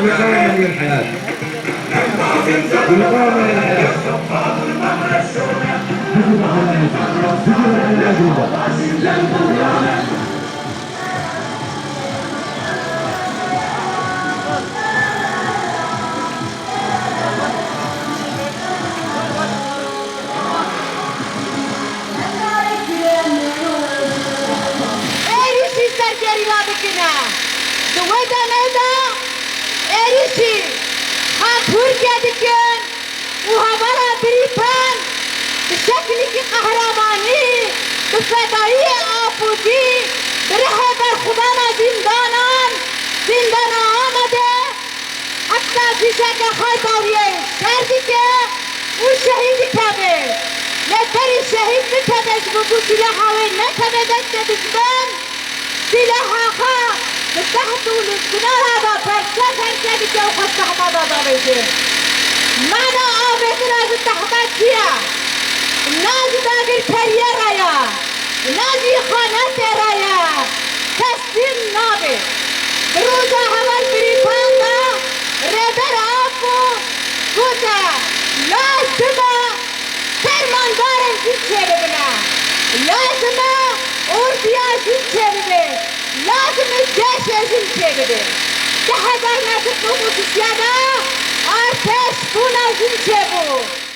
بالإقامة للحياة بالإقامة للحياة erişi Türkiye diken muhabara biripan bişekli kahramani bifedai afudi birehber khudana zindana amade hatta fişeke haytariye serdi ke bu şehit tabi leteri şehit bitebeş bu silahı ve ne tebedette düşben silahı تحت والسنار هذا فرشة فرشة بيجوا خد تحت هذا بيجي معنا آبت ناس تحت فيها ناس داخل كريرة يا ناس خانات رايا تسليم نابي بروزا هوال بريطانيا ريبر أبو كوتا لازم فرمان دارن زيتشي بنا لازم أورديا زيتشي بنا لازم الجيش يزيد بده تحضرنا تطلبوا السيادة أرتش بونا زيد